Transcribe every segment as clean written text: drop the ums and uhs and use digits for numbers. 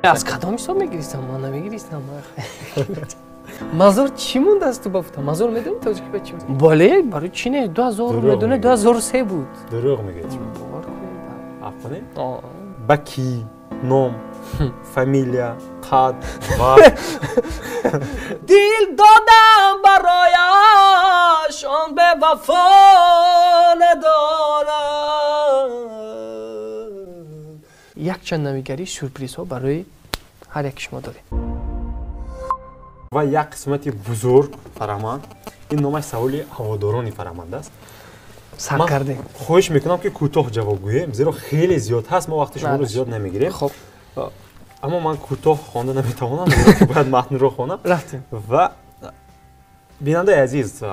از کدام حساب میگیریستم من نمیگیریستم مازور چی مونده از تو بافتا مازور میدونی تاجیکی به چی بود باله برای چی نه 2000 میدونه 2003 بود دروغ میگه چی باور کنید افغانی با کی نام فامیلیا قد و دل دادم برایش آن به وفا ندارم یک چند نویگری سورپریز ها برای هر یک شما داریم و یک قسمتی بزرگ فرامند این نامش سوالی هواداران فرامند است سر کردیم خواهش میکنم که کوتاه جواب گوییم زیرا خیلی زیاد هست ما وقت شما رو زیاد نمیگیریم خب اما من کوتاه خوانده نمیتوانم که باید متن رو خوانم رفتیم و بیننده عزیز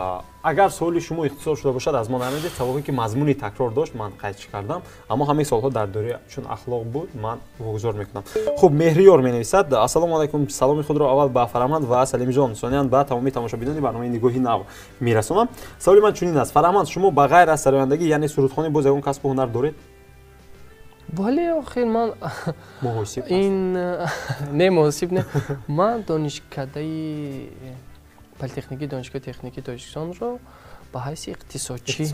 اگر سوالی شما اختصار شده باشد از ما نمیدید سوالی که مضمونی تکرار داشت من قید کردم اما همه سوالها در دوره چون اخلاق بود من واگذار میکنم خب مهریار مینویسد السلام علیکم سلام خود را اول به فرامند و سلیم جان ثانیاً به تمامی تماشابینان برنامه نگاهی نو میرسونم سوالی من چنین است فرامند شما به غیر از سرایندگی یعنی سرودخوانی باز یگان کسب هنر دارید بله آخر من محاسب این نه محاسب نه من دانشکده پلیتکنیکی دانشگاه تکنیکی تاجیکستان رو به حیث اقتصادچی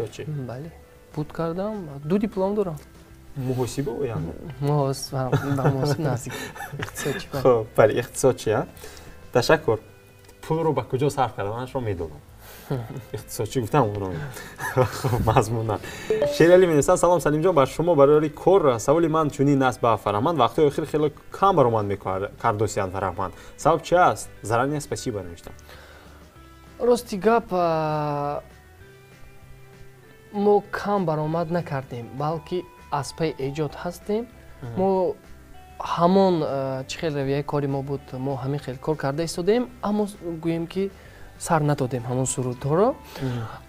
بله بود کردم دو دیپلم دارم محاسبه و یعنی محاسب نزدیک اقتصادچی خب بله اقتصادچی ها تشکر پول رو به کجا صرف کردم منش رو میدونم اقتصادچی گفتم اون رو خب مضمونا شیرالی می‌نویسد سلام سلیم جان بر شما برای کور سوالی من چنین است به فرامند وقتی اخیر خیلی کم برآمد می‌کردوسیان فرامند سبب چی است ضرر نیست پس چی برنوشتم راستی گپ ما کم برآمد نکردیم بلکه از پی ایجاد هستیم ما همون چه خیلی رویه کاری ما بود ما همین خیلی کار کرده ایستادیم اما گوییم که سر ندادیم همون سرودها رو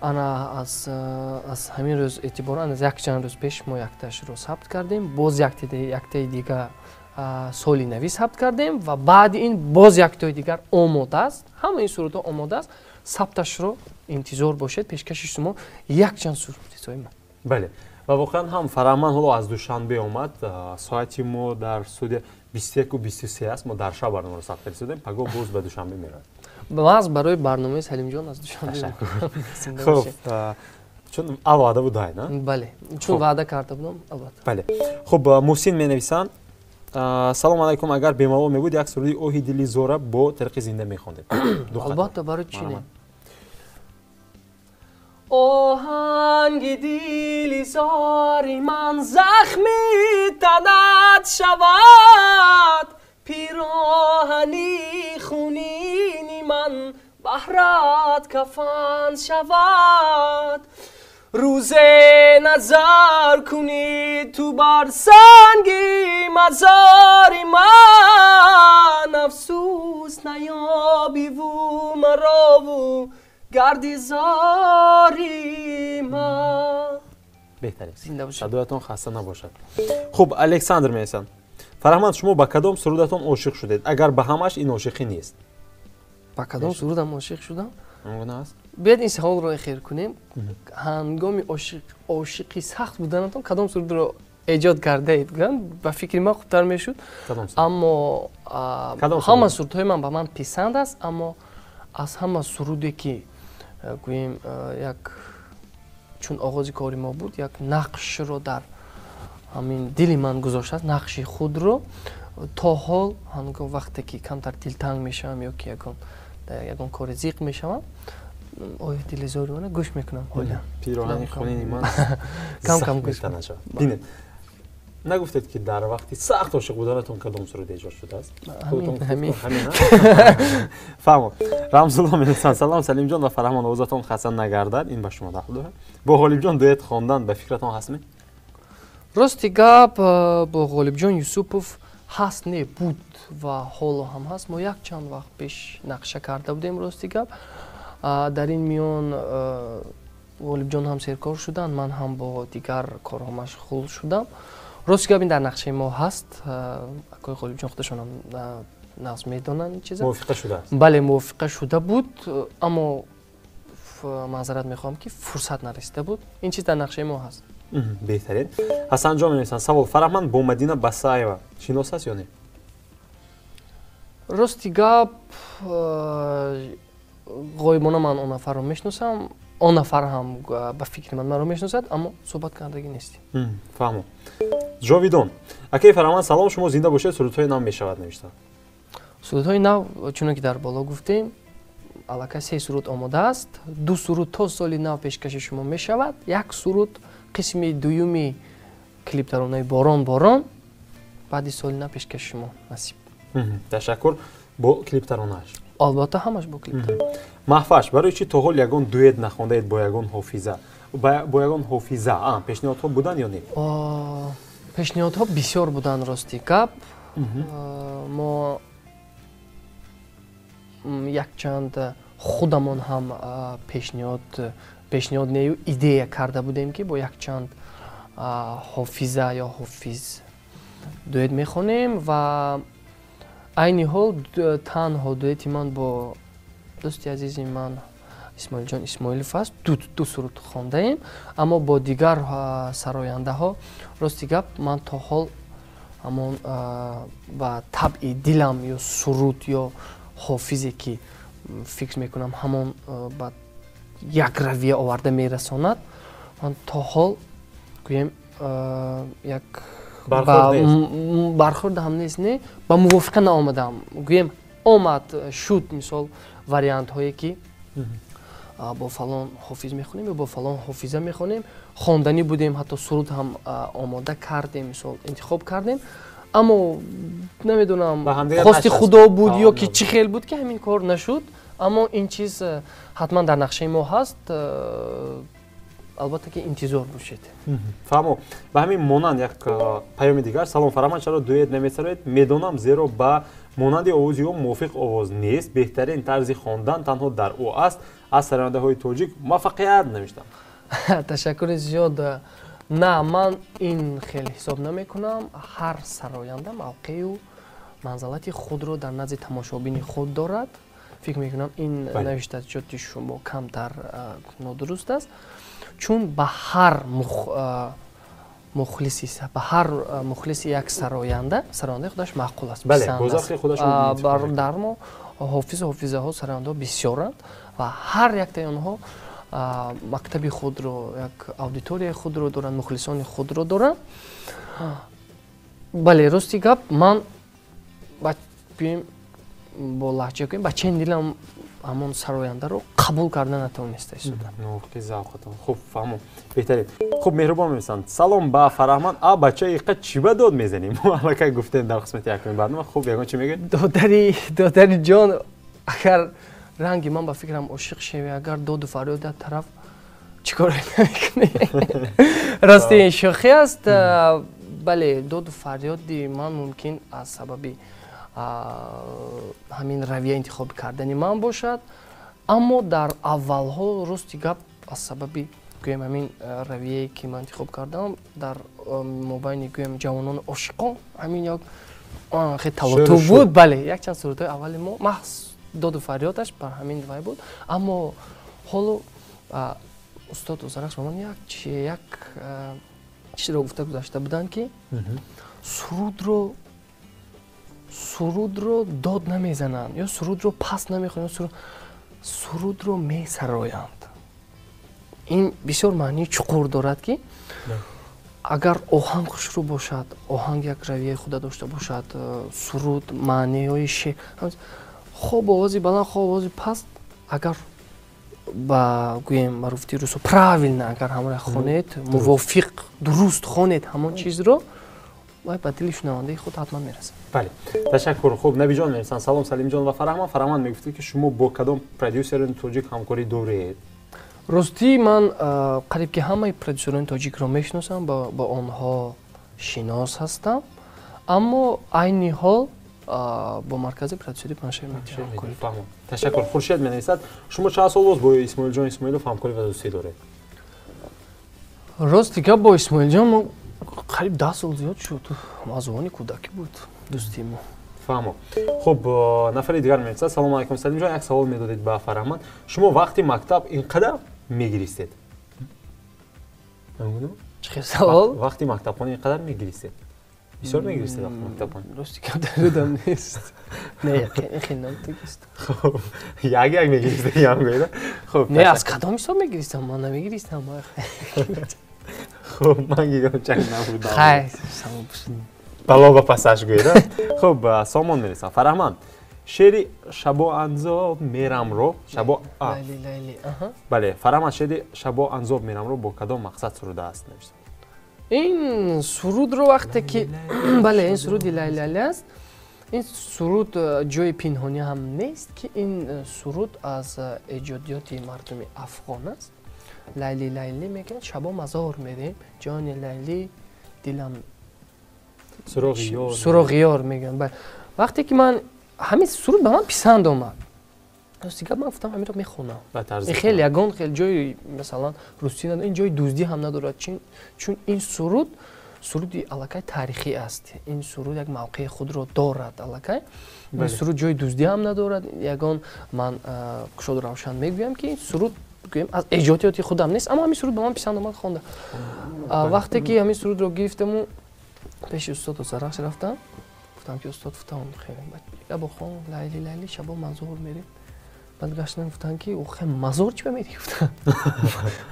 انا از همین روز اعتبارا از یک چند روز پیش ما یکتاش رو ثبت کردیم باز یک تا دیگه سالی نوی ثبت کردیم و بعد این باز یک تا دیگر آماده است همه این سرودها آماده است ثبتش رو انتظار باشید پیشکش شما یک چند سرودهای من بله و واقعا هم فرامند حالا از دوشنبه اومد ساعتی ما در سود 21 و 23 است ما در شب برنامه رو ثبت کردیم پگاه باز به دوشنبه میرد باز برای برنامه سلیم جان از دوشنبه خب چون وعده بود نه بله چون وعده کرده بودم البته بله خب محسن می‌نویسند سلام علیکم اگر بی‌مالال میبود یک سرودی اوهی دلی زوره با طریق زنده می‌خوندید البته برای چی نه آهنگ دلی زاری من زخمی تنت شود پیراهنی خونینی من بهرت کفن شود روز نظر کنی تو بر سنگی مزاری من افسوس نیابی و مرا و گردی زاری من بهتره صدایتون خسته نباشد خب الکساندر میسن فرامند شما با کدام سرودتون عاشق شدید اگر به همش این عاشقی نیست با کدام سرودم عاشق شدم ممکن است بیاید این سوال رو خیر کنیم هنگام عاشقی سخت بودنتون کدام سرود رو ایجاد کرده اید با فکر ما خوبتر میشد اما همه سرودهای من به من پسند است اما از همه سرودی که گوییم یک چون آغاز کاری ما بود یک نقش رو در همین دل من گذاشته است نقش خود رو تا حال هنگام وقتی که کمتر دلتنگ میشم یا که یکان کار زیق میشم اوه دل زاری من گوش میکنم حالا پیراهنی خونینی من کم کم گوش ببینید نگفتید که در وقتی سخت عاشق بودنتون کدام سرود ایجاد شده است همین فهمم رمزالله می‌نویسند سلام سلیم جان و فرامند اوضاعتون خسته نگردد این به شما داخل داره با غالب جان دوئت خواندن به فکرتون هستمی راستی گپ با غالب جان یوسفوف هست نه بود و حالا هم هست ما یک چند وقت پیش نقشه کرده بودیم راستی گپ در این میان غالب جان هم سرکار شدن من هم با دیگر کارها مشغول شدم راستی گپ این در نقشه ما هست اکای غالب جان خودشون هم نظم میدونن این چیزا موافقه شده است بله موافقه شده بود اما معذرت میخوام که فرصت نرسیده بود این چیز در نقشه ما هست بهترین حسن جان می‌نویسند سوال فرامند با مدینه بسایوا شناس است یا نه рости гап ғоибона ман он нафарро мешносам, он нафар ҳам ба фикри ман маро мешносад, аммо суҳбат кардагӣ нестем. фаҳмом. Ҷовидон, акаи Фараманд салом, шумо зинда бошед, сурудҳои нав мешавад навишта. Сурудҳои нав чуно ки дар боло гуфтем, аллакай 3 суруд омода аст. 2 суруд то соли нав пешкаши шумо мешавад. 1 суруд қисми дуюми клиптаронаи борон баъди соли нав пешкаши шумо насиб. Ташаккур. Бо клиптаронааш. албатта ҳамаш бо клиптарона. Маҳфаш, барои чӣ то ҳол ягон дуэт нахондаед бо ягон ҳофиза? Бо ягон ҳофиза пешниҳодҳо будан ё не? пешниҳодҳо бисёр будан рости гап. мо якчанд худамон ҳам пешниҳод нею идея карда будем ки бо якчанд ҳофиза ё ҳофиз дуэт мехонем ва айни ҳол танҳо дуэти ман бо дӯсти азизи ман Исмоилҷон Исмоилов аст. ду суруд хондаем, аммо бо дигар сарояндаҳо рости гап ман то ҳол ҳамон ба табъи дилам ё суруд ё ҳофизе ки фикр мекунам ҳамон ба як равия оварда мерасонад, ман то ҳол гӯем як бархӯрд ҳам нест, не ба мувофиқа наомадам. Гӯем омад шуд мисол вариантҳое ки бо фалон ҳофиз мехонем ё бо фалон ҳофиза мехонем, хонданӣ будем, ҳатто суруд ҳам омода кардем, мисол интихоб кардем, аммо намедонам хости худо буд ё ки чӣ хел буд ки ҳамин кор нашуд. Аммо ин чиз ҳатман дар нақшаи мо ҳаст, албатта ки интизор бошед. Фаҳмо. Ба ҳамин монанд як паёми дигар. Салом Фараманд, чаро дуэт намесароед? Медонам зеро ба монанди овози ӯ мувофиқ овоз нест. Беҳтарин тарзи хондан танҳо дар ӯ аст. Аз сарояндаҳои тоҷик муваффақият навиштам. Ташаккури зиёд. На, ман ин хел ҳисоб намекунам. Ҳар сароянда мавқею манзалати худро дар назди тамошобини худ дорад. фикр мекунам ин навиштаҷоти шумо камтар нодуруст аст, чун ба ҳар мухлиси як сарояндаи худаш маъқул аст. Дар мо ҳофизаҳо сарояндаҳо бисёранд ва ҳар яктаи онҳо мактаби худро, як аудиторияи худро доранд, мухлисони худро доранд. Бале, рости гап, ман бо лаҳҷа гӯем ба чен дилам ҳамон сарояндаро қабул карда натавониста истодам. Хуб, фаҳмом. Беҳтарин. Хуб, меҳрубон мемисанд. Салом ба Фараманд. Бача иққа чӣ ба дод мезанем? Аллакай гуфтем дар қисмати якуми барнома. Хуб, ягон чӣ мегӯед? Додари ҷон, агар ранги ман ба фикрам ошиқ шевӣ, агар доду фарёда тараф чӣ кор мекунӣ? Расти шӯхӣ аст. Бале, доду фарёди ман мумкин аз сабаби ҳамин равия интихоб кардани ман бошад, аммо дар аввалҳо рости гап аз сабаби гӯем ҳамин равияе ки ман интихоб кардам дар мобайни гӯем ҷавонони ошиқон ҳамин як хеле талотуф буд. Бале, якчанд сурудҳои аввали мо маҳз доду фарёдаш бар ҳамин вай буд, аммо ҳоло устод Узарахш ба ман як чизро гуфта гузашта буданд ки сурудро дод намезананд ё сурудро паст намехонанд, сурудро месароянд. ин бисёр маънии чуқур дорад ки агар оҳанг хушрӯ бошад, оҳанг як равияи худа дошта бошад, суруд маъниҳои шеър, хоб овози баланд, хоб овози паст, агар ба гӯем маруфти рӯсо правилна агар ҳаморо хонед, мувофиқ дуруст хонед ҳамон чизро, ба дили шунавандаи худ ҳатман мерасад. Бале, ташаккур. Хуб, Набиҷон мемисанд. Салом Салимҷон ва Фараманд. Фараманд мегуфтед ки шумо бо кадом продюсери тоҷик ҳамкорӣ доред? Рости ман қариб ки ҳамаи продюсерони тоҷикро мешиносам, ба онҳо шинос ҳастам, аммо айни ҳол бо маркази продюсери Паншер метавонам ҳамкорӣ. Ташаккур. Хуршед менависад. Шумо чанд сол боз бо Исмоилҷон Исмоилов ҳамкорӣ ва дӯстӣ доред? Рости гап, бо Исмоилҷон қариб 10 сол зиёд шуд. Аз овони кӯдакӣ буд дӯстии мо. Фаҳмо. Хуб, нафари дигар мемисад. Салом алайкум Салимҷон. Як савол медодед ба Фараманд. Шумо вақти мактаб инқадар мегиристед? Чӣ хел савол? Вақти мактабхона инқадар мегиристед? بسیار میگیریستی وقتی مکتب راستی که دردم نیست. نه خیلی نمیگیرست. خب یک میگیریستی هم گویده. خب نه از کدام حساب میگیریستم من نمیگیریستم. خب من گیرم چنگ نبودم. خیلی سامان بشین. بلا با پسش گویده. خب سامان میرسم. فرهمند شعری شبا انزاب میرم رو شبا لیلی بله فرهمند شعری شبا انزاب میرم رو با کدام مقصد سروده است نوشته. این سرود رو وقتی که بله این سرود لیلی است. این سرود جای پنهانی هم نیست که این سرود از ایجادیات مردم افغان است. لیلی لیلی میگن شبا مزار میریم جان لیلی دلم سراغ یار میگن. بله وقتی که من همین سرود به من پسند اومد دیگه من گفتم همین رو میخونم. این خیلی یگان خیلی جای مثلا روسی نداره این جای دزدی هم نداره چون این سرودی الکای تاریخی است. این سرود یک موقع خود رو دارد الکای. این سرود جای دزدی هم ندارد. یگان من کشاد روشن میگویم که این سرود از ایجادیات خودم نیست اما همین سرود به من پسند اومد خوندم. وقتی که همین سرود رو گرفتم و پیش استاد زرخش رفتم گفتم که استاد فتام خیلی بعد بخون لیلی لیلی شبا مزار میریم. بعد گشتن گفتن که اوخه مزار چی میری گفتم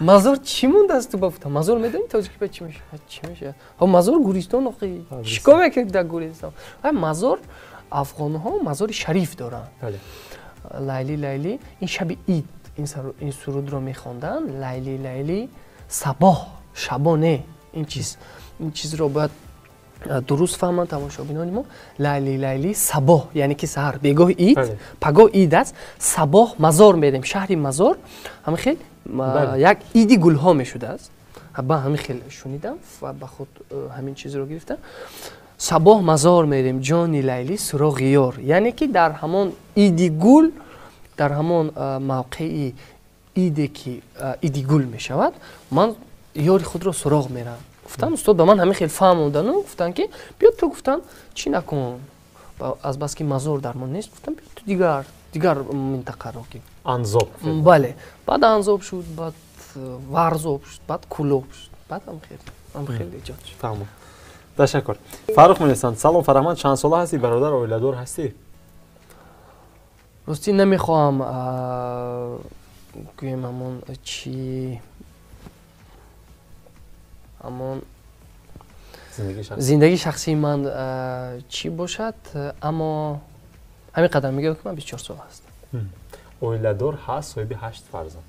مزار چی مونده است تو گفتم مزار میدونی تاجیکی به چی میشه ها مزار گوریستان آخه چیکار میکنی در گوریستان مزار افغان ها مزار شریف دارن. لیلی لیلی این شب عید این سرود رو میخوندن لیلی لیلی صباح شبانه این چیز رو باید درست فهمن تماشابینان ما. لیلی لیلی صباح یعنی که سحر بگاه عید پگاه عید است صباح مزار میریم شهری مزار همین خیلی یک عیدی گل ها میشده است. با همین خیلی شنیدم و با خود همین چیز رو گرفتم. صباح مزار میریم جانی لیلی سراغ یار یعنی که در همان عیدی گل در همان موقعی عیدی که عیدی گل میشود من یاری خود رو سراغ میرم. گفتن استاد به من همین خیلی فهموندن و گفتن که بیا تو گفتن چی نکن از بس که مزار در من نیست گفتم بیا تو دیگر منطقه رو که انزاب بله بعد انزاب شد بعد ورزاب شد بعد کلوب شد بعد هم خیلی ایجاد شد. تمام تشکر. فرخ میرسند سلام فرهمند چند ساله هستی برادر اویله‌دار هستی؟ راستی نمیخواهم گویم همون چی همون زندگی شخصی من چی باشد اما همین قدر میگم که من 24 سال هستم. اویله‌دار هست صاحب 8 فرزند.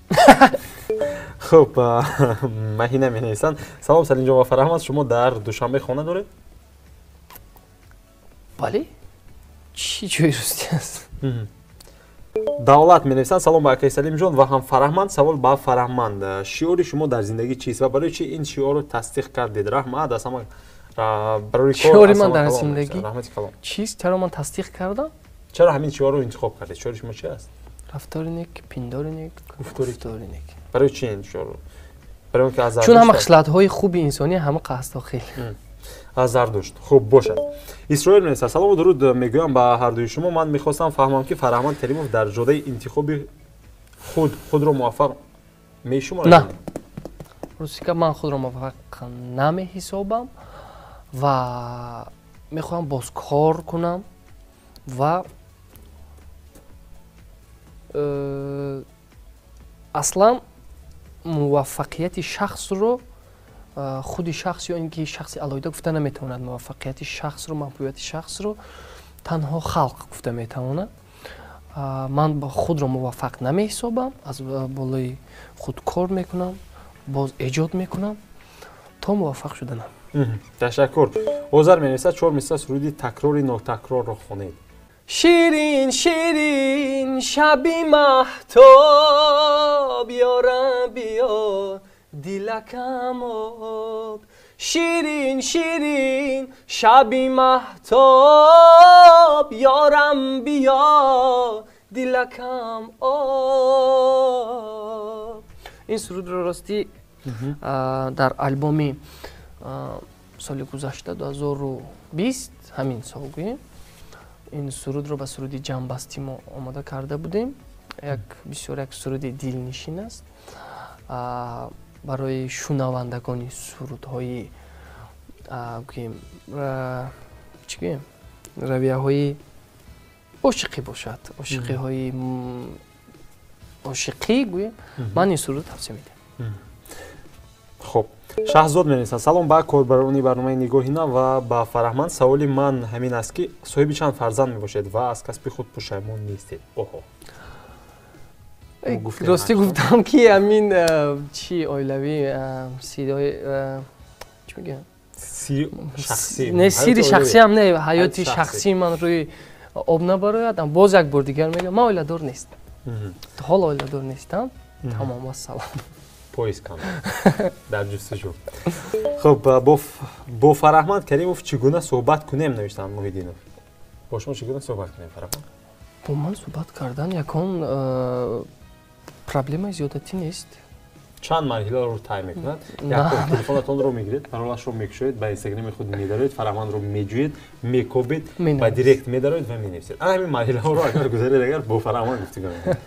خب مهینه مینویسند سلام سلیم جان و فرهمند شما در دوشنبه خانه دارید؟ بله چی جوی راستی است؟ давлат менависанд салом ба акай салимҷон ва ҳам фараҳманд савол ба фараҳманд шиори шумо дар зиндагӣ чист ва барои чӣ ин шиорро тасдиқ кардед? раҳмат аз ҳама барои шиори ман дар зиндагӣ чист чаро ман тасдиқ кардам чаро ҳамин шиорро интихоб кардед? шиори шумо чи аст? рафтори нек пиндори нек гуфтори нек. барои чӣ ин шиорро? барои он ки аз чун ҳама хислатҳои хуби инсонӣ ҳама қасдо хел аз зардушт. хуб бошад. исроил менависад салому дуруд мегӯям ба ҳардуи шумо ман мехостам фаҳмам ки фараҳманд каримов дар ҷодаи интихоби худро муваффақ мешуморад? на ростика ман худро муваффақ намеҳисобам ва мехоҳам боз кор кунам ва аслан муваффақияти шахсро худи шахс ё ин ки шахси алоҳида гуфта наметавонад. муваффақияти шахсро маҳбубияти шахсро танҳо халқ гуфта метавонад. ман ба худро муваффақ намеҳисобам аз болои худ кор мекунам боз эҷод мекунам то муваффақ шуданам. ташаккур. озар менависад 4 мисра суруди такрори нотакрорро хонед. شیرین شیرین شبی مهتاب یارم بیا دلکم آب شیرین شیرین شبی مهتاب یارم بیا دلکم آب. این سرود رو راستی در آلبومی سال گذشته 2020 همین سال گوییم این سرود رو به سرودی جنبستی ما آماده کرده بودیم. بسیار یک سرودی دلنشین است برای شنوندگان سرودهای гӯем чӣ гӯем равияҳои ошиқӣ бошад, ошиқиҳои ошиқӣ гӯем, ман ин сурудро тавсия медиҳам. хуб шаҳзод менависад: салом ба корбарони барномаи нигоҳи нав ва ба Фараҳманд. Саволи ман ҳамин аст ки соҳиби чанд фарзанд мебошед ва аз касби худ пушаймон нестед? Оҳо, ростӣ гуфтам ки ҳамин чи оилавӣ сирои чӣ мегӯям не сири шахсиам не ҳаёти шахсии ман рӯи об набарояд. Боз як бор дигар мегӯям, ман оиладор нестам, то ҳол оиладор нестам. Тамом вассалом. поиск кам дар ҷустуҷӯ. Хуб бо Фараҳманд Каримов чӣ гуна суҳбат кунем навиштанд Муҳиддинов. Бо шумо чӣ гуна суҳбат кунем Фараҳманд? Бо ман суҳбат кардан ягон проблемаи зиёдатӣ нест. чанд марҳиларо тай мекунад? Якбор телефонатонро мегиред, паролашро мекушоед, ба инстаграми худ медароед, Фараҳмандро меҷӯед, мекобед, ба директ медароед ва менависед. Ана ҳамин марҳилаҳоро агар гузаред, агар бо Фараҳманд гуфтагӯ мекунед.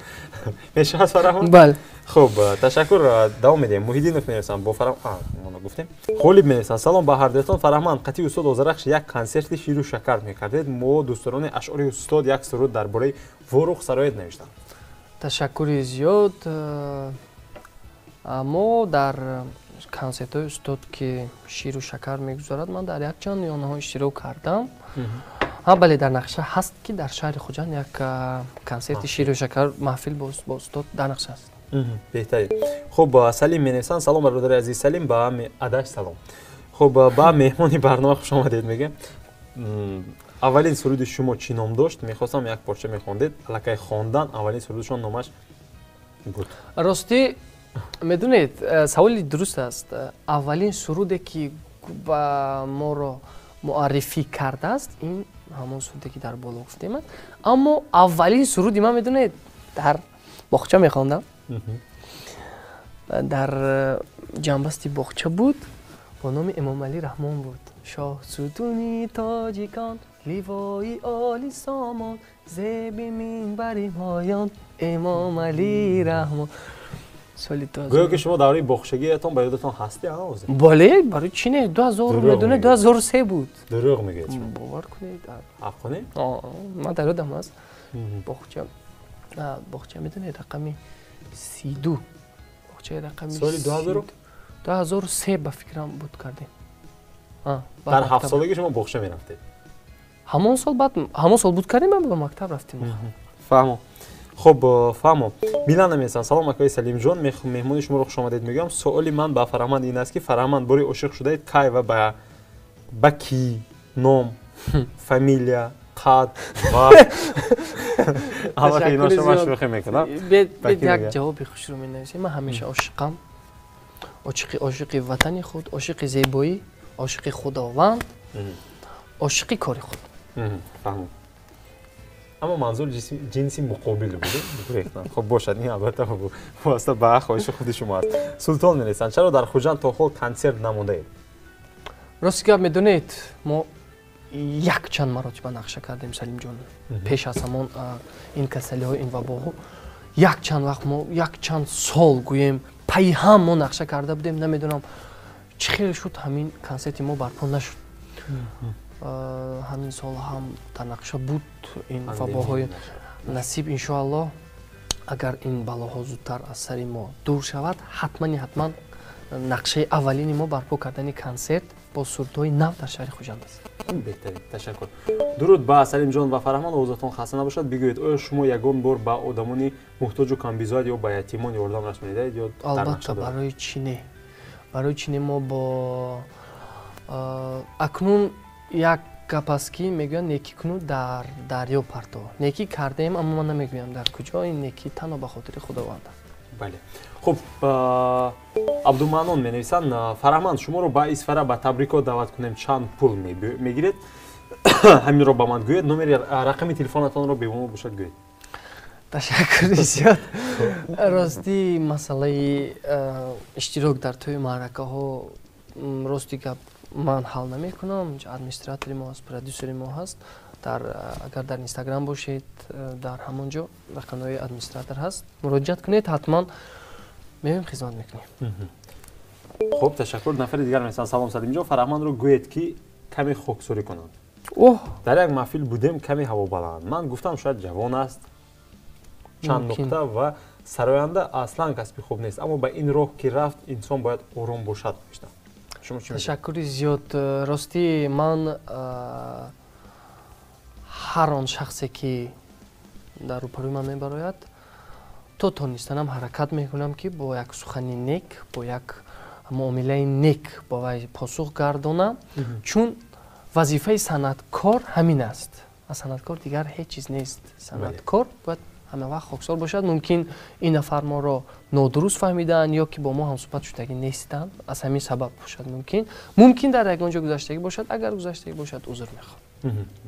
Мешавад Фараҳманд? Бале. хуб ташаккур, давом медиҳем. Муҳиддинов менависанд бо Фараҳманд гуфтем. Ғолиб менависанд: салом ба ҳардуятон. Фараҳманд, қатъи устод Озарахш як консерти ширу шакар мекардед. Мо дӯстдорони ашъори устод як суруд дар бораи Ворух Сароед навиштанд. Ташаккури зиёд. Мо дар консертҳои устод ки ширу шакар мегузарад, ман дар якчанд ёнаҳо иштирок кардам. Бале, дар нақша ҳаст ки дар шаҳри Хуҷанд як консерти ширу шакар маҳфил бо устод дар нақша аст. беҳтарин. хуб Салим менависанд: салом бародари азиз Салим, ба адаш салом. хуб ба меҳмони барнома хуш омадед мегӯям. аввалин суруди шумо чӣ ном дошт? Мехостам як порча мехондед. Аллакай хондан аввалин сурудашон номаш буд? Ростӣ медонед, саволи дуруст аст. Аввалин суруде ки ба моро муаррифӣ кардааст, ин ҳамон суруде ки дар боло гуфтем аст. Аммо аввалин суруди ман медонед дар боғча мехондам. дар ҷанбасти боғча буд, бо номи Эмомалӣ Раҳмон буд. Шоҳ сутуни тоҷикон, ливои оли сомон, зеби минбари моён, Эмомалӣ Раҳмон. соли 2000. гӯё ки шумо давраи боғчагиятон ба ёдатон ҳасти ҳаноз? Боле, барои чӣ не? 2000 медонед, 2003 буд. дурӯғ мегӯед? Бовар кунед. ҳаққоне? ман дар ёдам аст. боғча медонед рақами 32. боғчаи рақами соли 2003 ба фикрам буд кардем. дар 7 солагӣ шумо боғча мерафтед? ҳамон сол буд кардем, ба мактаб рафтем. фаҳмо. хуб фаҳмо. Милана месан: салом акои Салимҷон, меҳмони шуморо хуш омадед мегӯям. Суоли ман ба Фараҳманд ин аст ки Фараҳманд бори ошиқ шудаед кай ва ба ки? Ном, фамилия, қад ва албатта ино шумо шӯхӣ мекунам. бед як ҷавоби хушрӯ менависем. Ман ҳамеша ошиқам. ошиқи ватани худ, ошиқи зебоӣ, ошиқи Худованд, ошиқи кори худ. фаҳмо. аммо манзур ҷинси муқобил буд. хуб бошад, ин албатта воста ба хоҳиши худи шумо аст. Султон менависанд: чаро дар Хуҷанд то ҳол консерт намодаед? рости гап медонед, мо якчанд маротиба нақша кардем Салимҷон. пеш аз ҳамон ин касалиҳои ин вабоҳо якчанд вақт мо якчанд сол гӯем пайҳам мо нақша карда будем. Намедонам чӣ хел шуд ҳамин консерти мо барпо нашуд. ҳамин сол ҳам дар нақша буд ин вабоҳои насиб. иншоаллоҳ агар ин балоҳо зудтар аз сари мо дур шавад, ҳатман нақшаи аввалини мо барпо кардани консерт бо сурдҳои нав дар шаҳри Хуҷанд аст. беҳтарин, ташаккур. дуруд ба Салимҷон ва Фараҳманд. овозатон хаста набошад. бигӯед, оё шумо ягон бор ба одамони муҳтоҷу камбизоат ё ба ятимон ёрдам расм медиҳед ё дар албатта барои чӣ не мо бо акнун як гап аст ки мегӯянд некӣ куну дар дарё партов. Некӣ кардем, аммо ман намегӯям дар куҷо. ин некӣ танҳо ба хотири Худованд аст. бале. хуб Абдумаънон менависанд: Фараҳманд, шуморо ба Исфара ба табрикот даъват кунем, чанд пул мегиред? ҳаминро ба ман гӯед. номери рақами телефонатонро бемаълум бошад гӯед. ташаккури зиёд. ростӣ масъалаи иштирок дар тӯи маъракаҳо рости гап ман ҳал намекунам. администратори мо ҳаст, продюсери мо ҳаст. агар дар инстаграм бошед, дар ҳамон ҷо рақамҳои администратор ҳаст. муроҷиат кунед, ҳатман меоем хизмат мекунем. خب تشکر. نفر دیگر میگن سلام سلیم جان، فرهمند رو گوید که کمی خاکساری کنند. در یک محفل بودیم کمی هوا بلند. من گفتم شاید جوان است، چند نکته و سراینده اصلا کسبی خوب نیست، اما به این راه که رفت انسان باید آرام باشد. شما چی میگید؟ تشکر زیاد. راستی من هر آن شخصی که در روبروی من میبراید تا تانستنم حرکت میکنم که با یک سخنی نیک، با یک معامله نیک با وی پاسخ گردانم، چون وظیفه صنعتکار همین است. صنعتکار دیگر هیچ چیز نیست. صنعتکار باید همه وقت خاکسار باشد. ممکن این نفر ما را نادرست فهمیدن یا که با ما همصحبت شدگی نیستند، از همین سبب باشد. ممکن در یک آنجا گذشتگی باشد. اگر گذشتگی باشد عذر میخوام.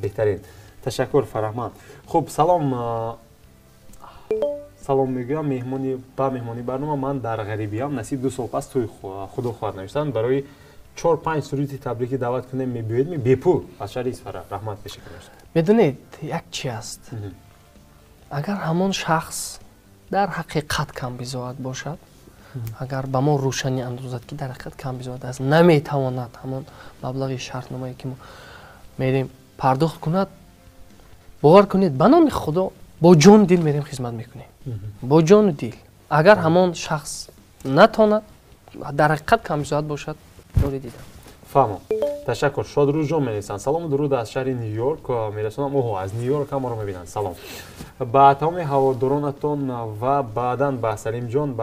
بهترین. تشکر فرهمند. خب سلام میگم. مهمانی برنامه من در غریبیم. نصیب 2 سال پس توی خدا خواهد نوشتن برای 4-5 سروتی تبریکی دعوت کنیم میبیوید می بپول از شهر اصفهان رحمت بشه کنید. میدونید یک چی است، اگر همان شخص در حقیقت کم بزاعت باشد، اگر به ما روشنی اندازد که در حقیقت کم بزاعت است، نمیتواند همان مبلغ شرطنامه‌ای که ما میدیم پرداخت کند، باور کنید به نام خدا با جان دل میریم خدمت میکنیم. با جان و دل. اگر همان شخص نتواند در حقیقت کم بزاعت باشد، دوری دیدم. فهمم. تشکر. شادروز جان می‌نویسند سلام و درود از شهر نیویورک میرسونم. از نیویورک ما رو می‌بینند. سلام. با تمام هوادارانتون و بعداً با سلیم جان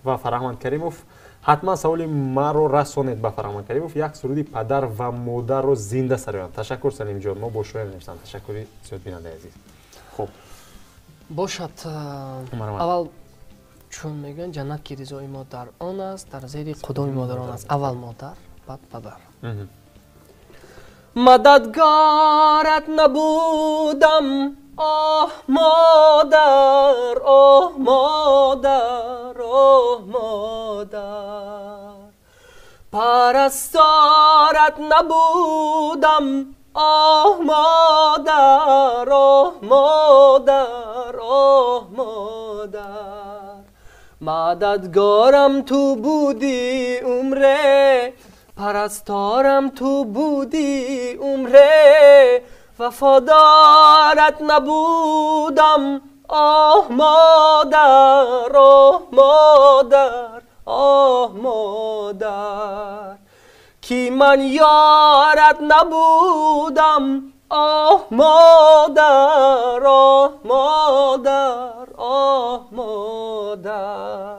و فرهمند کریموف حتما سوال ما رو رسانید به فرهمند کریموف. یک سرودی پدر و مادر رو زنده سرایان. تشکر سلیم جان. ما با شما می‌نویسند. تشکری زیاد بیننده عزیز. خب باشد. اول چون میگن جنت که رضای مادر آن است، در زیر قدم مادران است. اول مادر بعد پدر. مددگارت نبودم آه مادر، آه مادر، آه مادر. پرستارت نبودم آه مادر، آه مادر، آه مادر. مددگارم تو بودی عمره، پرستارم تو بودی عمره. وفادارت نبودم آه مادر، آه مادر، آه مادر. کی من یارت نبودم آه مادر، آه مادر، آه مادر.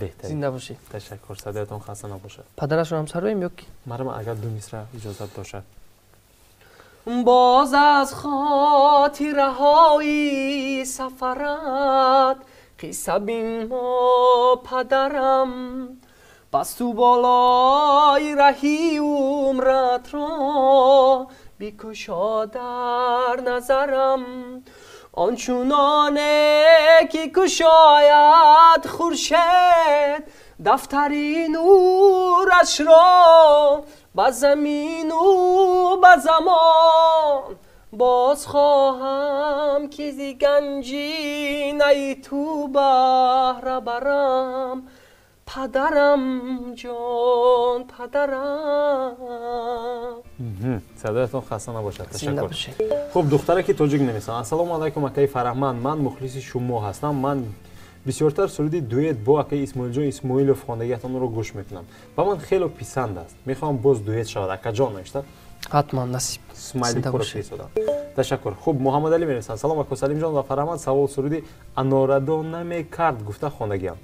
بهترین. زنده باشی. تشکر. صدایتان خسته نباشد. پدرش رو همسرویم یا کی؟ مرا اگر 2 مصرع اجازت باشد. باز از خاطره های سفرت قصه بین ما پدرم، بس تو بالای رهی عمرت را بیکشا در نظرم. آنچنانه که کشاید خورشید دفتری نورش را، به زمین و به زمان باز خواهم که زی گنجینه تو بهره برم. پدرم جان، پدرم. صدایتون خسته نباشد. تشکر. خب دختره که تاجیک نمیسن. السلام علیکم اکای فرهمند، من مخلص شما هستم. من بسیارتر سرودی دویت با اکای اسماعیل جان اسماعیلوف خواندگیتان رو گوش میکنم. با من خیلی پسند است. میخوام باز دویت شود. اکا جان نوشته. حتما نصیب. اسماعیل فرستادم. تشکر. خب محمد علی میرسن. سلام اکا سلیم جان و فرهمند، سوال سرودی اناردو نمیکرد گفته خواندگیم.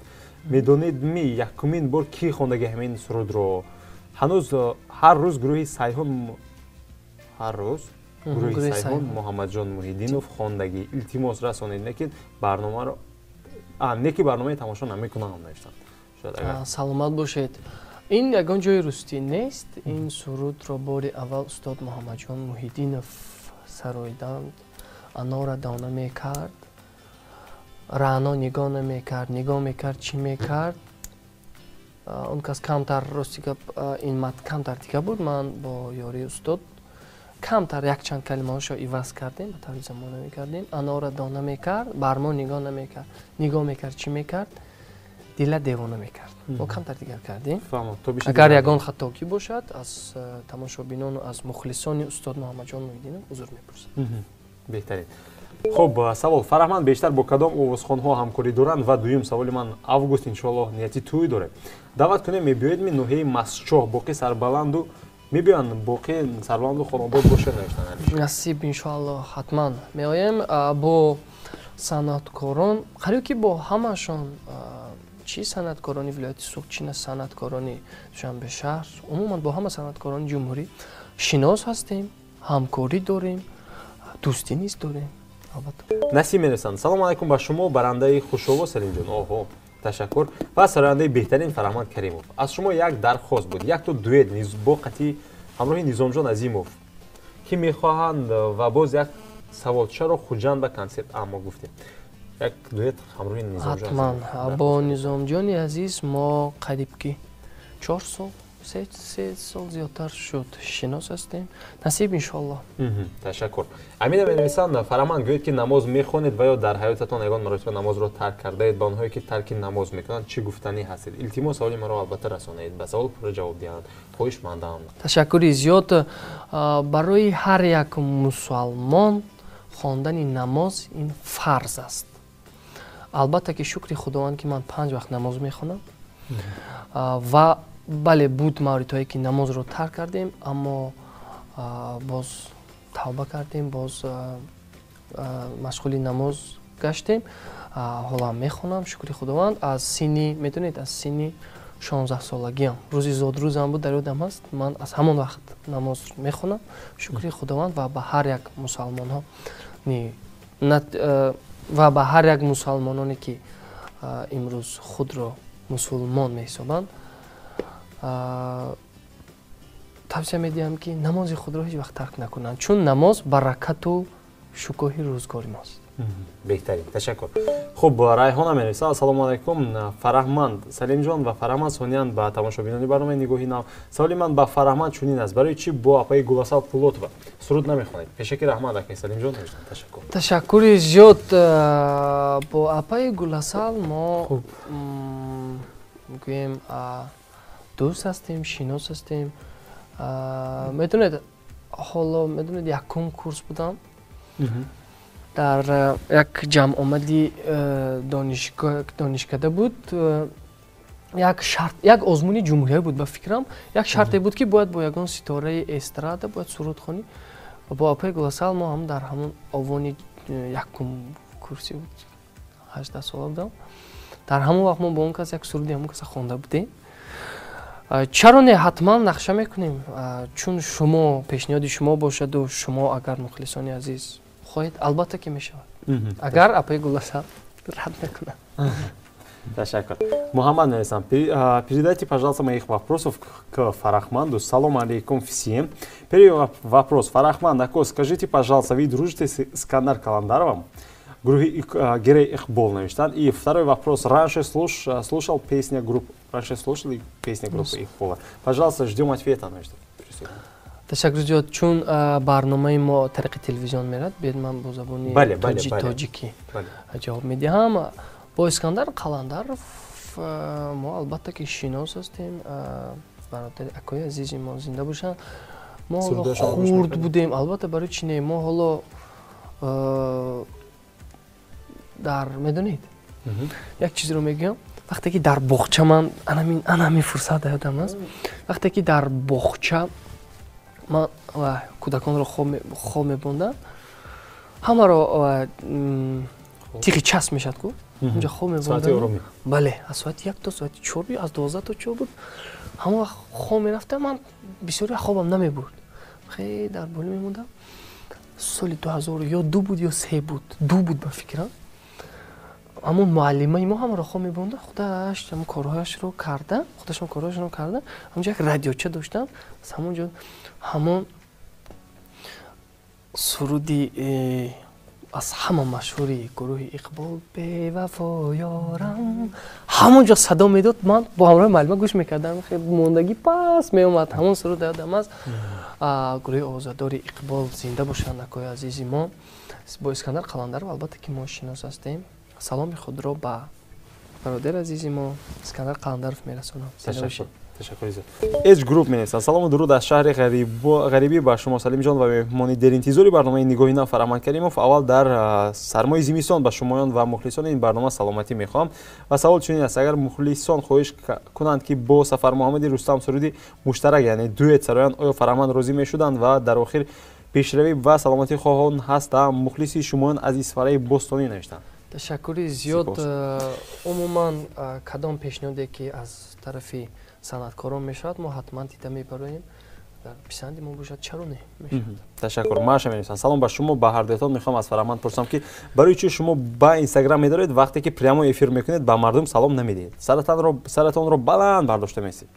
میدونید یکمین بار کی خواندگی همین سرود رو؟ هنوز هر روز گروهی سیحون محمد جان محیدینوف خواندگی التماس رسانید لیکن برنامه رو نیکی برنامه تماشا نمیکنم نوشتن. سلامت باشید. این یگان جای راستی نیست. این سرود رو بار اول استاد محمد جان محیدینوف سراییدند. انا را دانه میکرد، رعنا نگاه نمیکرد، نگاه میکرد چی میکرد. اون کس کمتر راستی که این متن کمتر دیگه بود. من با یاری استاد کمتر یک چند کلمه هاشو عوض کردیم، به طور زمانه میکردیم. انا را دانه میکرد، بر ما نگاه نمیکرد، نگاه میکرد چی میکرد. диля девона мекард. мо камтар дигар кардем. Агар ягон хатокӣ бошад аз тамошобинону аз мухлисони устод Муҳаммадҷон Муҳиддинов узр мепурсам. беҳтарин. хуб, савол: Фарахманд бештар бо кадом овозхонҳо ҳамкорӣ доранд? Ва дуюм саволи ман: август иншоаллоҳ ниятӣ тӯй дорем. даъват кунем мебиёедми ноҳияи Масчоҳ, боқӣ Сарбаланду мебиёянд, боқӣ Сарбаланду Хонобод бошад навиштан. насиб иншоаллоҳ ҳатман меоем бо санъаткорон, қариб ки бо ҳамашон, чи санъаткорони вилояти Суғд, чи санъаткорони Душанбешаҳр, умуман бо ҳама санъаткорони ҷумҳурӣ шинос ҳастем, ҳамкорӣ дорем, дӯстӣ низ дорем. Насиб мерасанд. Салом алайкум ба шумо, барандаи хушовоз Салимҷон. Оҳо, ташаккур. Ва сарояндаи беҳтарин Фарахманд Каримов. Аз шумо як дархост буд, як то дуэт бо қатъи ҳамроҳи Низомҷон Азимов ки мехоҳанд. Ва боз як савол: чаро хуҷанд ба консерт аммо гуфтем як дуэт ҳамроҳи Низомҷон Азимов? ҳатман бо Низомҷони азиз мо қариб ки 4 сол 3 сол зиёдтар шуд шинос ҳастем. Насиб иншоаллоҳ. Ташаккур. Амина менависанд: Фарахманд гӯед ки намоз мехонед ва ё дар ҳаётатон ягон маротиба намозро тарк кардаед. Ба онҳое ки тарки намоз мекунанд чӣ гуфтанӣ ҳастед? Илтимос саволи маро албатта расонед, ба савол пурра ҷавоб диҳанд. хоҳишмандам. Ташаккури зиёд. Барои ҳар як мусулмон хондани намоз ин фарз аст. албатта ки шукри худованд ки ман 5 вақт намоз мехонам ва бале буд мавридҳое ки намозро тарк кардем, аммо боз тавба кардем, боз машғули намоз гаштем. ҳолам мехонам, шукри худованд. Аз синни, медонед, аз синни 16 солагиам, рӯзи зодрӯзам буд, дар ёдам ҳаст, ман аз ҳамон вақт намоз мехонам. Шукри худованд ва ба ҳар як мусулмонҳо ва ба ҳар як мусулмононе ки имрӯз худро мусулмон меҳисобанд тавсия медиҳам ки намози худро ҳеҷ вақт тарк накунанд, чун намоз баракату шукоҳи рӯзгори мост. беҳтарин, ташаккур. Хуб, Райҳона менависад: Ассалому алайкум Фарахманд Салимҷон ва Фарахманд Сониан ба тамошобинони барномаи Нигоҳи Нав. Саволи ман ба Фарахманд чунин аст: барои чӣ бо апаи Гуласал Пулотова суруд намехонед? Пешаки раҳмат акай Салимҷон навиштанд. Ташаккур. Ташаккури зиёд. Бо апаи Гуласал мо гӯем дӯст ҳастем, шинос ҳастем. Медонед, ҳоло медонед, якум курс будам дар як ҷамъомади донишкада буд. як озмуни ҷумҳуриявӣ буд. Ба фикрам як шарте буд ки бояд бо ягон ситораи эстрада бояд суруд хонӣ. Бо апаи Гуласал мо ҳам дар ҳамон овони якум курси буд, 18 сола будам. Дар ҳамон вақт мо бо он кас як суруди ҳамон каса хонда будем. чаро не, ҳатман нақша мекунем, чун шумо пешниҳоди шумо бошаду шумо агар мухлисони азиз хоҳед, албатта ки мешавад, агар апаи Гуласал рад мекунад. Ташаккур. Муҳаммад нависанд: передайте, пожалуйста, моих вопросов к Фарахманду. Салом алейкум всем. Первый вопрос. Фарахманд Ако, скажите, пожалуйста, вы дружите с Искандар Каландаровым? Герей Ихбол навиштанд. И второй вопрос. Раньше слушал песня группы. Раньше слушали песня группы Ихбола? Пожалуйста, ждем ответа. Ташаккур зиёд. Чун барномаи мо тариқи телевизион мерад, бед ман бо забони тоҷикӣ ҷавоб медиҳам. Бо Искандар Қаландаров мо албатта ки шинос ҳастем. бародари акои азизи мо зинда бошанд. Мо ҳоло хурд будем, албатта барои чӣ не, мо ҳоло дар медонед, як чизро мегӯям. вақте ки дар боғча ман анами фурсат даёдам аст. вақте ки дар боғча ман кӯдаконро хоб мебондам, ҳамаро тиғи часп мешад ку онҷа хоб мебондам. бале, аз соати 1 то соати 4, аз 12 то 4 буд. ҳамон вақт хоб мерафтам, ман бисёри хобам намебурд. хеле дар болӣ мемондам. соли 2002 буд ё 3 буд, 2 буд ба фикрам. ҳамон муаллимаи мо ҳамаро хоб мебонда, худаш корҳояшро карда, ҳамонҷо як радиоча доштам. аз ҳамонҷо ҳамон суруди аз ҳама машҳури гурӯҳи Иқбол бевафо ёрам, ҳамонҷо садо медод. ман бо ҳамроҳи муаллима гӯш мекардам, хеле мондагӣ пас меомад. ҳамон суруд ядам аст. гурӯҳи овозадори Иқбол зинда бошанд акои азизи мо. бо Искандар Қаландаров албатта ки мо шинос ҳастем. саломи худро ба برادر عزیزی ما اسکندر قلندرов میرسونم. تشکر عزیز. اج گروپ می‌نویسن سلام و درود از شهر غریبی با شما سلیم جان و مهمانی در انتظار برنامه نگاهی نو فرمان کریمов اول در سرمای زمستان با شمایان و مخلصان این برنامه سلامتی می‌خوام و سوال چنین است اگر مخلصان خواهش کنند که با سفر محمد رستم سرودی مشترک یعنی دوئت سرایان آیا فرمان راضی می‌شدند و در آخر پیشروی و سلامتی خواهان هستم مخلصی شمایان از اسفرای بوستونی نوشتند. تشکر زیاد. عموما کدام پیشنهادی که از طرف صنعتکاران میشود ما حتما دیده میبریم در پسند ما باشد چرا نه میشود. تشکر. ماشه می‌نویسن سلام با شما به هر دوتان میخوام از فرمان پرسم که برای چی شما با اینستاگرام می‌دارید وقتی که پریامو افیر میکنید به مردم سلام نمیدید سرتان رو بلند برداشته میسید.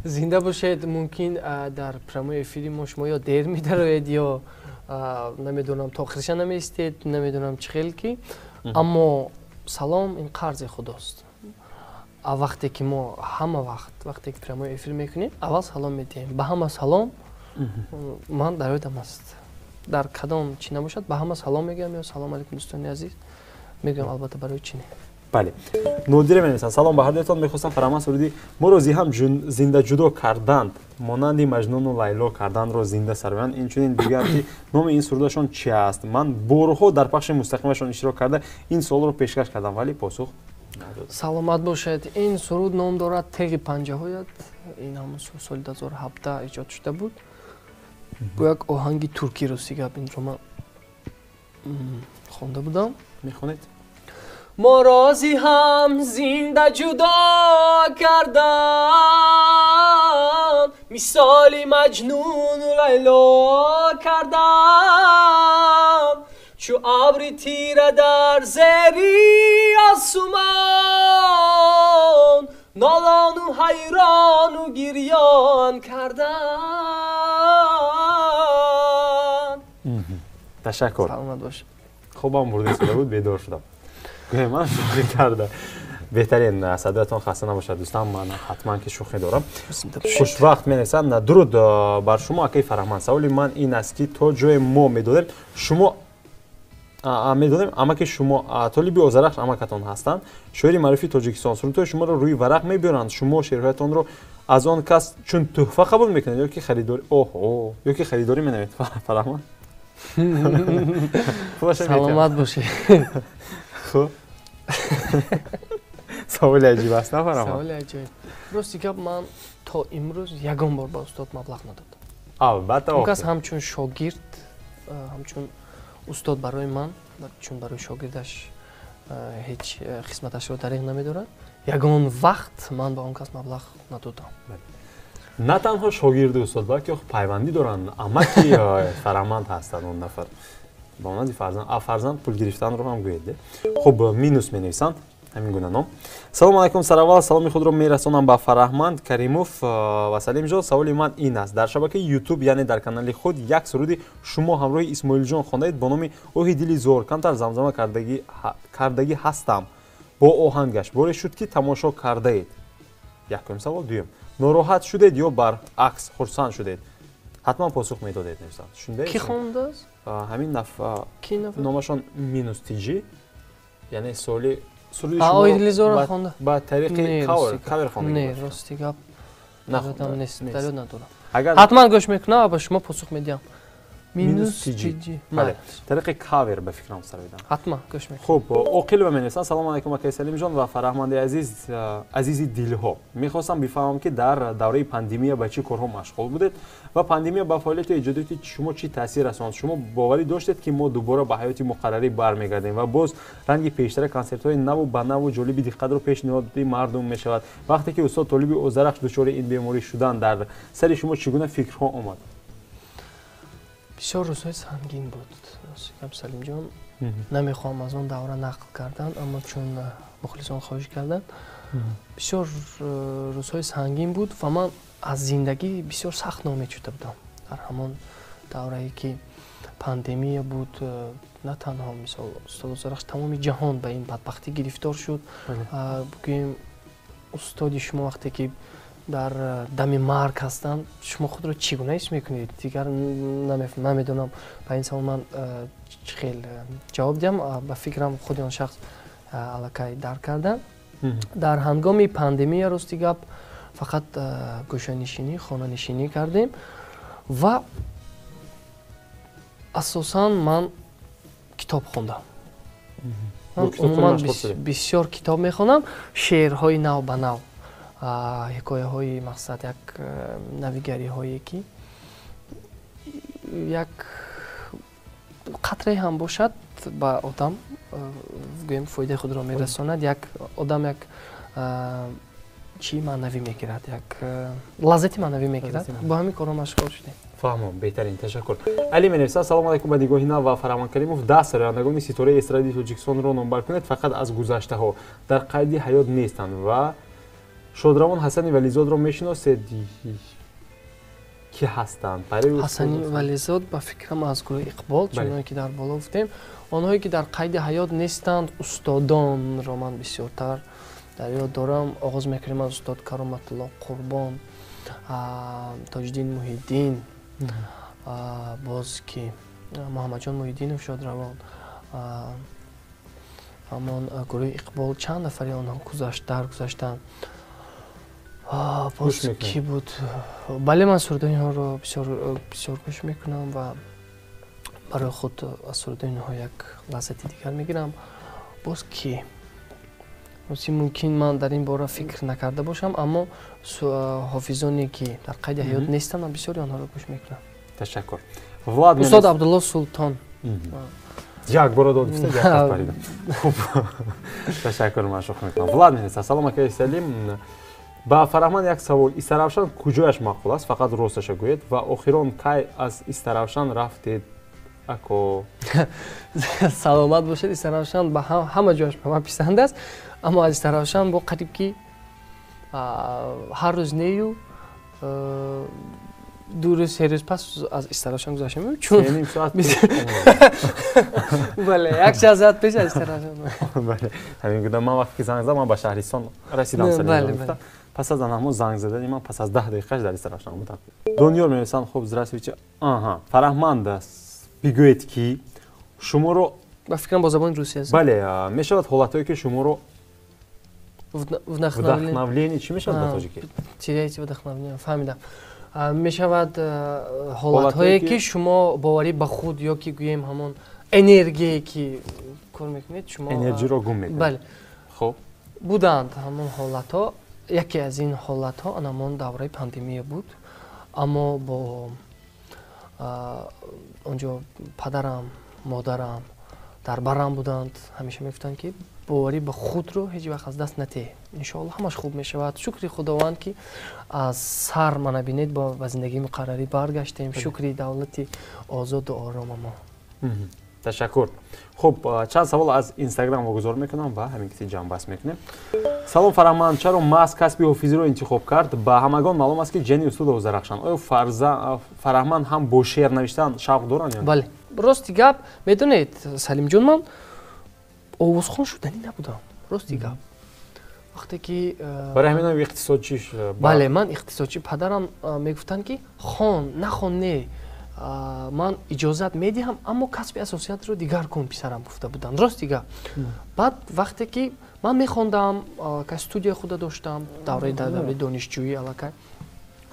زنده باشید. ممکن در پریامو افیری ما شما یا دیر می‌دارید یا نمیدونم تا آخرش نمیستید نمیدونم چه خیلی کی اما سلام این قرض خداست. وقتی که ما همه وقتی که پریامو افیر میکنیم اول سلام میدیم به همه سلام. من در یادم است در کدام چی نباشد به همه سلام میگم یا سلام علیکم دوستان عزیز میگم البته برای چی نه. بله نودیره می‌نویسن سلام به هر دوتان می‌خواستم فرمان سرودی ما رو هم زنده جدا کردند مانند مجنون و لیلا کردند رو زنده سروان این چنین دیگر که نام این سرودشون چی است من بارها در پخش مستقیمشون اشتراک کرده این سوال رو پیشکش کردم ولی پاسخ نداد. سلامت باشید. این سرود نام دارد تیغ پنجه‌هایت. این همون سال 2017 ایجاد شده بود با یک آهنگ ترکی روسی این رو من خوانده بودم. میخونید؟ ما رازی هم زنده جدا کردن مثال مجنون و لیلا کردن چو ابر تیره در زیری آسمان نالان و حیران و گریان کردن. تشکر. سلامت باش. خوبم برده شده بود بیدار شدم. من شوخی کرده. بهترین صدایتان خسته نباشد دوستان من حتما که شوخی دارم. خوشوقت می‌نویسن درود بر شما اکی فرهمند سوالی من این است که تا جای ما میدونیم شما میدونیم اما که شما طالبی آذرخش امکتان هستند شاعری معروفی تاجیکستان سرودهای شما رو روی ورق میبرند شما شعرهایتان رو از آن کس چون تحفه قبول میکنید یا که خریداری یا که خریداری مینوید فرهمند. سلامت باشی. خب سوال عجیب است نه فرهمند؟ سوال عجیب. راستی که من تا امروز یگان بار با استاد مبلغ ندادم. البته اون کس همچون شاگرد همچون استاد برای من چون برای شاگردش هیچ خدمتش رو دریغ نمیدارد یگان وقت من با اون کس مبلغ ندادم. نه تنها شاگرد استاد بلکه پیوندی دارن امکی فرهمند هستن اون نفر با اون فرزند پول گرفتن رو هم گویده. خب مینوس مینویسند همین گونه نام. سلام علیکم سراول سلامی خود رو میرسونم به فرهمند کریمов و سلیم جان سوالی من این است در شبکه یوتیوب یعنی در کانال خود یک سرودی شما همراه اسماعیل جان خواندید با نام اوه دلی زور کمتر زمزمه کردگی هستم با آهنگش باره شد که تماشا کرده اید. یکم سوال دوم ناراحت شدید یا برعکس خرسند شدید حتما پاسخ میدادید نوشتند. کی خونده است؟ همین نامشون مینوس تیجی یعنی سوالی سرودی شما با طریق کاور خوانده. نه راستی گپ ندادم نیست دلیل ندارم. حتما گوش میکنم و به شما پاسخ میدم. مینوس جی بله طریق کاور به فکرم سر بدم حتما گوش میکنم. خب اوقیل و منیسان سلام علیکم اکی سلیم جان و فرهمند عزیزی دلها میخواستم بفهمم که در دوره پاندمی با چه کارها مشغول بودید و پاندمی با فعالیت ایجادی شما چی تاثیر رساند شما باوری داشتید که ما دوباره به حیات مقرری برمیگردیم و باز رنگ پیشتر کنسرت های نو و نو و جالب دقت رو پیشنهاد مردم میشود وقتی که استاد طالبی اوزرخش دچار این بیماری شدن در سر شما چگونه فکرها آمد؟ بسیار روزهای سنگین بود. سلیم جان نمیخوام از اون دوره نقل کردن اما چون مخلصان خواهش کردن بسیار روزهای سنگین بود و من از زندگی بسیار سخت ناامید شده بودم در همان دوره‌ای که پاندمی بود. نه تنها مثلا استاد اوزرخش تمام جهان به این بدبختی گرفتار شد. بگوییم استاد شما وقتی که در دم مرگ هستند شما خود رو چگونه حس میکنید؟ دیگر نمیدونم به این سوال من خیلی جواب دیم. به فکرم خود اون شخص аллакай дарк кардан. Дар ҳангоми пандемия рости гап фақат гӯшанишинӣ, хонанишинӣ кардем ва асосан ман китоб хондам. умуман бисёр китоб мехонам, шеърҳои нав ба нав, ҳикояҳои мақсад як навигариҳое ки як қатре ҳам бошад ба одам гӯем фоидаи худро мерасонад, як одам як чӣ маънавӣ мегирад, як лаззати маънавӣ мегирад. Бо ҳамин корҳо машғул шудем. фаҳмом, беҳтарин, ташаккур. Али менависад: салому алайкум ба нигоҳи нав ва Фарҳман Каримов. Даст раёндагони ситораи эстрадаи Тоҷикистонро номбар кунед, фақат аз гузаштаҳо дар қайди ҳаёт нестанд ва Шодравон Ҳасани Вализодро мешиносед? Ки ҳастанд? Ҳасани Вализод ба фикрам аз гурӯҳи Иқбол, чуноне ки дар боло гуфтем, онҳое ки дар қайди ҳаёт нестанд, устодонро ман бисёртар дар ёд дорам. Оғоз мекунем аз устод Кароматулло Қурбон, Тоҷиддин Муҳиддин, боз ки Муҳаммадҷон Муҳиддинов Шодравон, ҳамон гурӯҳи Иқбол, чанд нафари онҳо даргузаштанд. Боз ки буд? Бале, ман сурдои инҳоро бисёр гӯш мекунам ва барои худ аз сурдои инҳо як лаззати дигар мегирам. Боз ки рости мумкин ман дар ин бора фикр накарда бошам, аммо ҳофизоне ки дар қайди ҳаёт нестанд, ман бисёри онҳоро гӯш мекунам. Ташаккур. Устод Абдулло Султон. як бора дод гуфта, як раз паридам. Хуб. Ташаккур, ман шух мекунам. Влад менависад: салом акаи Салим. ба Фарҳман як савол: Истаравшан куҷояш маъқул аст? Фақат росташа гӯед. Ва охирон кай аз Истаравшан рафтед ако? Саломат бошед. Истаравшан ба ҳама ҷояш ба ман писанд аст, аммо аз Истаравшан бо қариб ки ҳар рӯз нею 2 рӯз 3 рӯз пас аз Истаравшан гузашта меёвам, чун ним соат бале, як час пеш аз Истаравшан. Бале, ҳамин гуна ман вақте ки занг задам, ман ба Шаҳристон расидам. Салим гуфта. Пас аз ҳамон занг задани ман пас аз 10 дақиқаш дар Истаравшан будам. Дониёр мевисанд: хуб, здравствуйте. Фарҳманд бигӯед ки шуморо, ба фикрам бо забони русия аст. Бале, мешавад ҳолатое ки шуморо вдахновление чӣ мешавад ба тоҷикӣ? теряете вдохновление, фаҳмидам. Мешавад ҳолатҳое ки шумо боварӣ ба худ ё ки гӯем ҳамон энергие ки кор мекунед, шумо энергиро гум мекунед. Бале. Хуб. Буданд ҳамон ҳолатҳо. Яке аз ин ҳолатҳо анамон давраи пандемия буд, аммо бо онҷо падарам, модарам, дарбарам буданд. Ҳамеша мегуфтанд ки боварӣ ба худро ҳеҷ вақт аз даст натеҳ. Иншоалло ҳамаш хуб мешавад. Шукри Худованд ки аз сар мана бинед ба зиндагии муқаррарӣ баргаштем. Шукри давлати озоду орома мо. Ташаккур. Хуб, чанд савол аз Инстаграм вогузор мекунам ва ҳамин киси ҷамъбаст мекунем. Салом Фарҳманд, чаро маҳз касби ҳофизиро интихоб кард? Ба ҳамагон маълум аст ки ҷани Устудов Зарахшан. Оё Фарҳманд ҳам бо шеър навиштан шавқ доранд ё? Бале, рости гап, медонед Салимҷон, ман овозхон шудани набудам. Рости гап. Вақте ки барои ҳамин иқтисодчиш? Бале, ман иқтисодчӣ. Падарам мегуфтанд ки хон, нахон не. Ман иҷозат медиҳам, аммо касби асосиятро дигар кун, писарам гуфта буданд. Рости гап. Баъд вақте ки ман мехондам, студияи худа доштам, давраи донишҷӯӣ аллакай.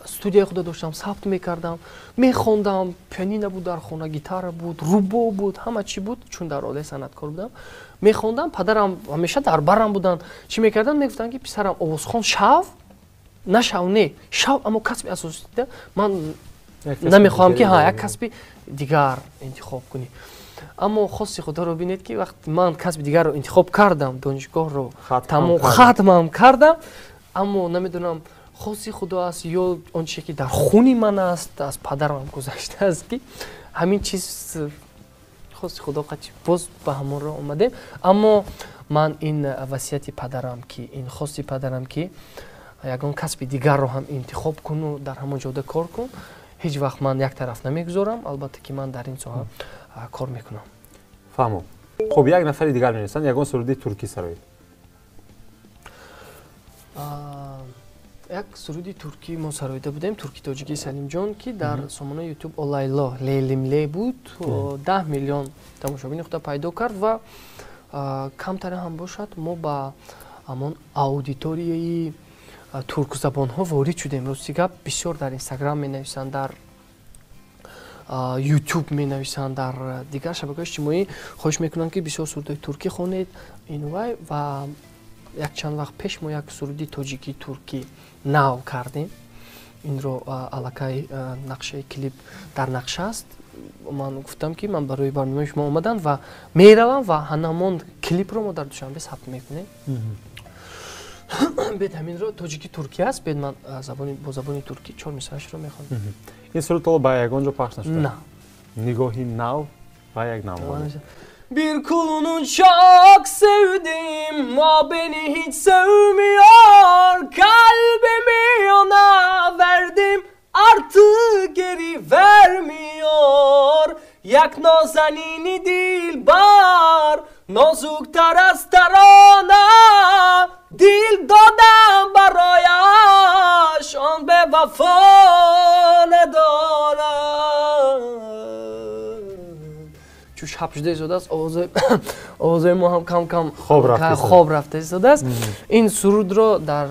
Студияи худа доштам, сабт мекардам, мехондам, пианино буд дар хона, гитара буд, рубо буд, ҳама чӣ буд, чун дар оилаи санъаткор будам. Мехондам, падарам ҳамеша дар барам буданд. Чӣ мекарданд? Мегуфтанд ки писарам, овозхон шав, на шав не, шав, аммо касби асосият ман намехоҳам ки як касби дигар интихоб кунӣ. Аммо хоси худоро бинед ки вақти ман касби дигарро интихоб кардам, донишгоҳро тамом хатмам кардам, аммо намедонам хоси худо аст ё он чизе ки дар хуни ман аст, аз падарам гузаштааст ки ҳамин чиз хоси худо қачи боз ба ҳамон роҳ омадем. Аммо ман ин васияти падарам ки ин хоси падарам ки ягон касби дигарро ҳам интихоб куну, дар ҳамон ҷода кор кун, ҳеҷ вақт ман як тараф намегузорам. Албатта ки ман дар ин соҳа кор мекунам. Фаҳмом. Хуб, як нафари дигар менависанд: ягон суруди туркӣ сароед? як суруди туркӣ мо сароида будем, турки тоҷикии Салимҷон, ки дар сомонаи YouTube Олайло Лелимле буд. 10 миллион тамошобини худа пайдо кард ва камтаре ҳам бошад мо ба ҳамон аудиторияи туркзабонҳо ворид шудем. Рости гап бисёр дар Инстаграм менависанд, дар YouTube менависанд, дар дигар шабакаҳои иҷтимоӣ хоҳиш мекунанд ки бисёр сурудҳои туркӣ хонед инвай ва якчанд вақт пеш мо як суруди тоҷикӣ туркӣ нав кардем. Инро аллакай нақшаи клип дар нақша аст. Ман гуфтам ки ман барои барномаи шумо омадам ва меравам ва ҳанамон клипро мо дар душанбе сабт мекунем. Бед ҳаминро тоҷикӣ туркӣ аст. Бед ман бо забони туркӣ 4 мисраашро мехонам. این سرود تو با یگان جو پخش نشده؟ نه. نگاهی نو و یک نام. Bir kulunu çok sevdim, o beni hiç sevmiyor. Kalbimi ona verdim, artık geri vermiyor. Yak nazenini dilbar, nazuktar az tarana. Dil dodam برايش آن به وفا ندارد. چون شب شده شده است آوازهای ما هم کم کم خواب رفته شده است. این سرود رو در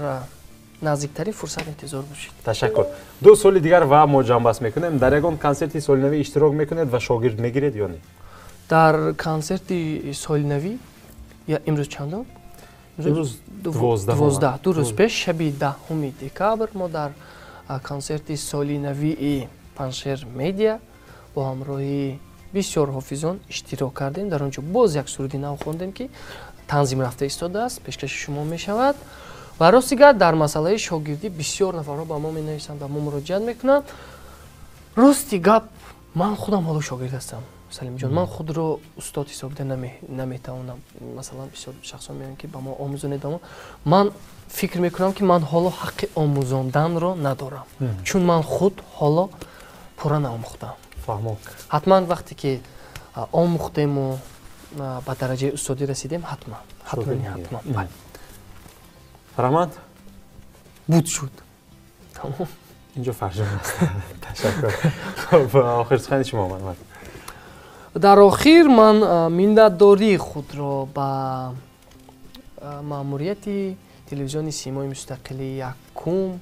نزدیکترین فرصت انتظار باشید. تشکر. 2 سال دیگر و ما جنبش میکنیم. در یگان کنسرتی سالنوی اشتراک میکنید و شاگرد میگیرید یا نه؟ در کنسرتی سالنوی یا امروز چندم؟ امروز 12 دو روز پیش شب 10 دکبر ما در کنسرت سالی نوی پنشر مدیا با همراهی بسیار حافظان اشتراک کردیم. در آنجا باز یک سرودی نو خواندیم که تنظیم رفته ایستاده است، پیشکش شما می شود. و راستیگر در مسئله شاگردی بسیار نفرها با ما می نویسند و ما مراجعت میکنند. راستی گپ من خودم حالا شاگرد هستم. سلیم جان، من خود رو استاد حسابیده نمیتوانم. مثلا بسیار شخصان میگن که با ما آموزنید، اما من فکر میکنم که من حالا حق آموزاندن رو ندارم، چون من خود حالا پورا نآموختم. فهمم. حتما وقتی که آموختیم و به درجه استادی رسیدیم حتما. بله. فرامند بود شد. تمام. اینجا فرجام است. تشکر. خب آخر سخن شما آمد. در آخر من مینده‌داری خود را به مأموریت تلویزیون سیمای مستقل یکم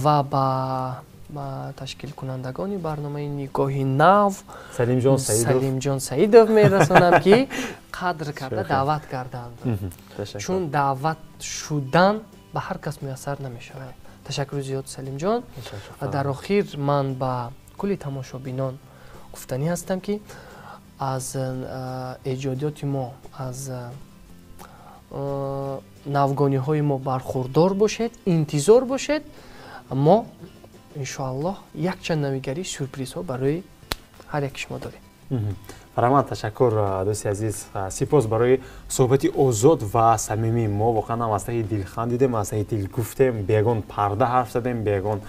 و به تشکیل کنندگان برنامه نگاهی نو سلیم جان سعیدوف میرسانم که قدر کرده دعوت کردند. چون دعوت شدن به هر کس میسر نمی شود. تشکر زیاد سلیم جان. و در آخر من به کل تماشابینان گفتنی هستم که از ایجادات ما، از نوگانی های ما برخوردار باشید، انتظار باشید. ما انشاءالله یک چند نویگری سورپریز ها برای هر یک شما داریم. فرمان تشکر دوستی عزیز. سپاس برای صحبتی آزاد و صمیمی. ما واقعا از ته دل خندیدیم، از ته دل گفتیم، بیگان پرده حرف زدیم، بیگان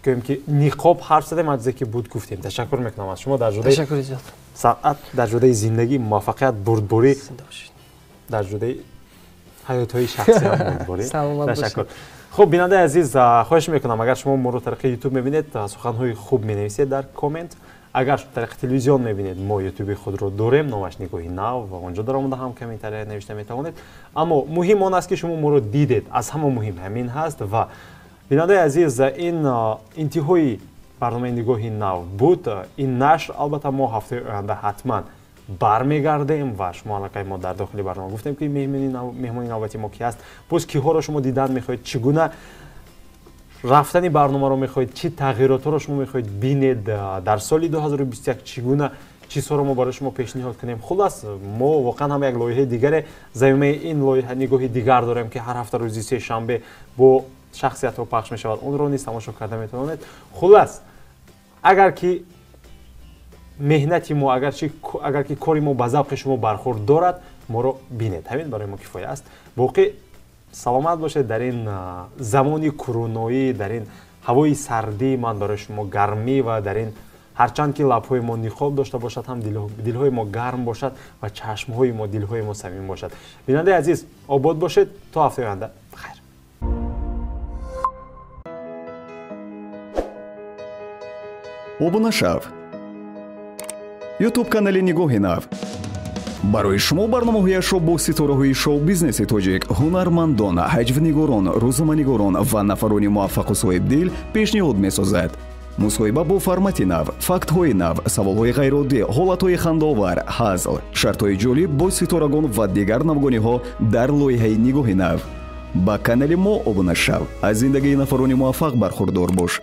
که نقاب حرف زدیم، از که بود گفتیم. تشکر میکنم از شما. در جدای تشکر زیاد. سعادت، در جدای زندگی، موفقیت، بردباری، در جدای حیات‌های شخصی هم بردباری. تشکر. خب بیننده عزیز، خواهش میکنم اگر شما ما رو طریق یوتیوب میبینید سخن‌های خوب مینویسید در کامنت. اگر طریق تلویزیون میبینید ما یوتیوب خود رو داریم، نامش نگاهی نو و اونجا در آمده هم کامنت‌ها نوشته میتوانید. اما مهم آن است که شما ما رو دیدید. از همه مهم همین هست. و بیننده عزیز، این انتهای برنامه نگاهی نو بود. این نشر البته ما هفته آینده حتما برمیگردیم و شما علاقه ما در داخل برنامه گفتیم که مهمانی نوبتی ما کی است، باز کیها رو شما دیدن میخواید، چگونه رفتن برنامه رو میخواید، چه تغییرات رو شما میخواید بینید در سال 2021، چگونه چیزها رو ما برای شما پیشنهاد کنیم. خلاص ما واقعا هم یک لایحه دیگه زمینه این لایحه نگاهی دیگر داریم که هر هفته روز سه شنبه با شخصیت ها پخش میشود. اون رو نیز تماشا کرده میتونید. خلاص اگر که مهنتی ما، اگر که کاری ما به ذوق شما برخورد دارد، ما رو بینید. همین برای ما کفایه است. باقی سلامت باشید. در این زمانی کرونایی، در این هوای سردی، من برای شما گرمی و در این هرچند که لب‌های ما نقاب داشته باشد هم دل‌های ما گرم باشد و چشم‌های ما، دل‌های ما صمیمی باشد. بیننده عزیز آباد باشید تا هفته آینده. بخیر. Obuna шав. YouTube канале Нигоҳи Нав. барои шумо барномаҳояшро бо ситораҳои шоу-бизнеси тоҷик, ҳунармандон, ҳаҷвнигорон, рӯзноманигорон ва нафарони муваффақу соҳибдил пешниҳод месозад. мусоҳиба бо формати нав, фактҳои нав, саволҳои ғайриоддӣ, ҳолатҳои хандаовар, ҳазл, шартҳои ҷолиб бо ситорагон ва дигар навгониҳо дар лоиҳаи нигоҳи нав. ба канали мо обуна шав, аз зиндагии нафарони муваффақ бархурдор бош.